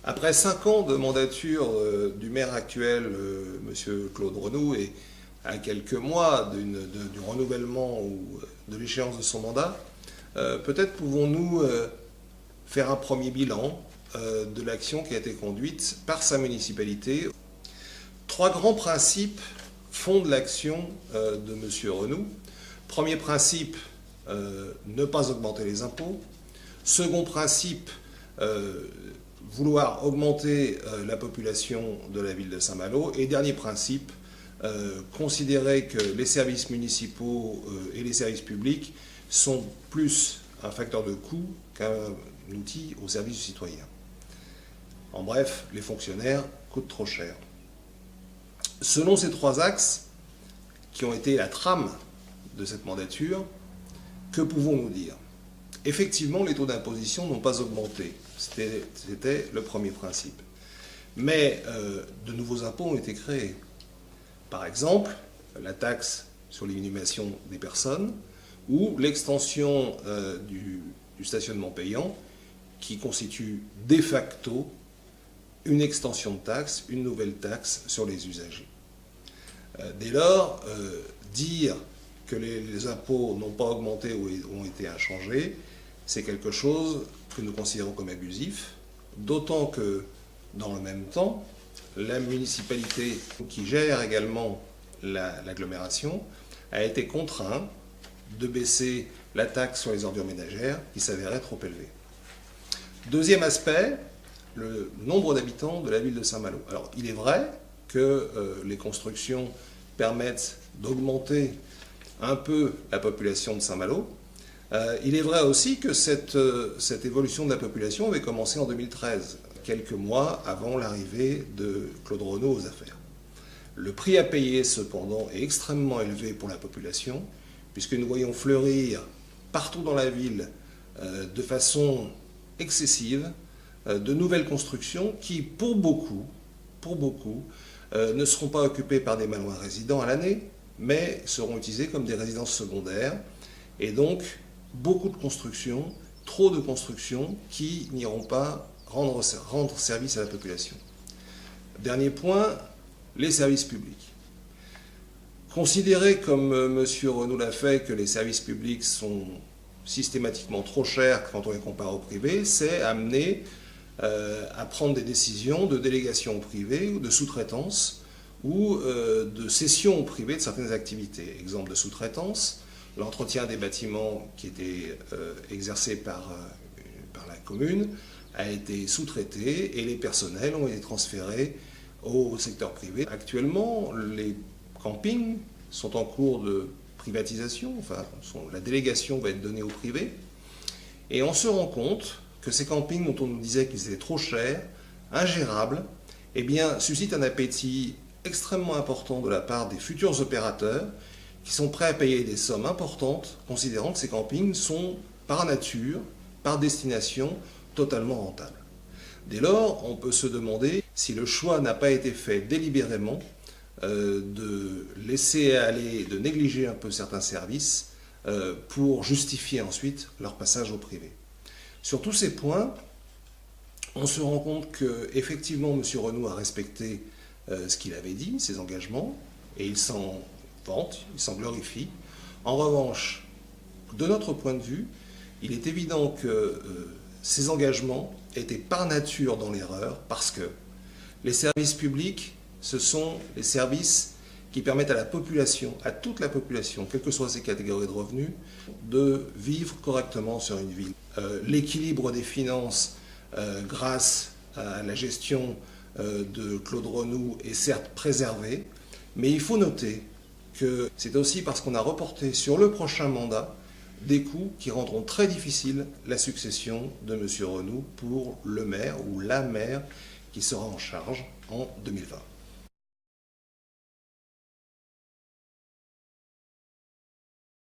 Après 5 ans de mandature du maire actuel, M. Claude Renou, et à quelques mois du renouvellement ou de l'échéance de son mandat, peut-être pouvons-nous faire un premier bilan de l'action qui a été conduite par sa municipalité. 3 grands principes fondent l'action de M. Renou. Premier principe, ne pas augmenter les impôts. Second principe, vouloir augmenter la population de la ville de Saint-Malo. Et dernier principe, considérer que les services municipaux et les services publics sont plus un facteur de coût qu'un outil au service du citoyen. En bref, les fonctionnaires coûtent trop cher. Selon ces 3 axes, qui ont été la trame de cette mandature, que pouvons-nous dire? Effectivement, les taux d'imposition n'ont pas augmenté. C'était le premier principe. Mais de nouveaux impôts ont été créés. Par exemple, la taxe sur l'inhumation des personnes ou l'extension du stationnement payant qui constitue de facto une extension de taxe, une nouvelle taxe sur les usagers. Dès lors, dire que les impôts n'ont pas augmenté ou ont été inchangés, c'est quelque chose que nous considérons comme abusif, d'autant que, dans le même temps, la municipalité qui gère également l'agglomération a été contrainte de baisser la taxe sur les ordures ménagères qui s'avérait trop élevée. Deuxième aspect, le nombre d'habitants de la ville de Saint-Malo. Alors, il est vrai que les constructions permettent d'augmenter un peu la population de Saint-Malo. Il est vrai aussi que cette évolution de la population avait commencé en 2013, quelques mois avant l'arrivée de Claude Renou aux affaires. Le prix à payer, cependant, est extrêmement élevé pour la population, puisque nous voyons fleurir partout dans la ville, de façon excessive, de nouvelles constructions qui, pour beaucoup, ne seront pas occupées par des Malouins résidents à l'année, mais seront utilisées comme des résidences secondaires, et donc beaucoup de constructions, trop de constructions qui n'iront pas rendre service à la population. Dernier point, les services publics. Considérer comme M. Renou l'a fait que les services publics sont systématiquement trop chers quand on les compare au privé, c'est amener à prendre des décisions de délégation au privé ou de sous-traitance ou de cession au privé de certaines activités. Exemple de sous-traitance, l'entretien des bâtiments qui était exercé par la commune a été sous-traité et les personnels ont été transférés au secteur privé. Actuellement, les campings sont en cours de privatisation, enfin, la délégation va être donnée au privé, et on se rend compte que ces campings dont on nous disait qu'ils étaient trop chers, ingérables, eh bien, suscitent un appétit extrêmement important de la part des futurs opérateurs qui sont prêts à payer des sommes importantes, considérant que ces campings sont par nature, par destination, totalement rentables. Dès lors, on peut se demander si le choix n'a pas été fait délibérément de laisser aller, de négliger un peu certains services pour justifier ensuite leur passage au privé. Sur tous ces points, on se rend compte qu'effectivement M. Renou a respecté ce qu'il avait dit, ses engagements, et il s'en vante, il s'en glorifie. En revanche, de notre point de vue, il est évident que ces engagements étaient par nature dans l'erreur, parce que les services publics, ce sont les services qui permettent à la population, à toute la population, quelles que soient ses catégories de revenus, de vivre correctement sur une ville. L'équilibre des finances, grâce à la gestion de Claude Renou, est certes préservé, mais il faut noter que c'est aussi parce qu'on a reporté sur le prochain mandat des coûts qui rendront très difficile la succession de M. Renou pour le maire ou la maire qui sera en charge en 2020.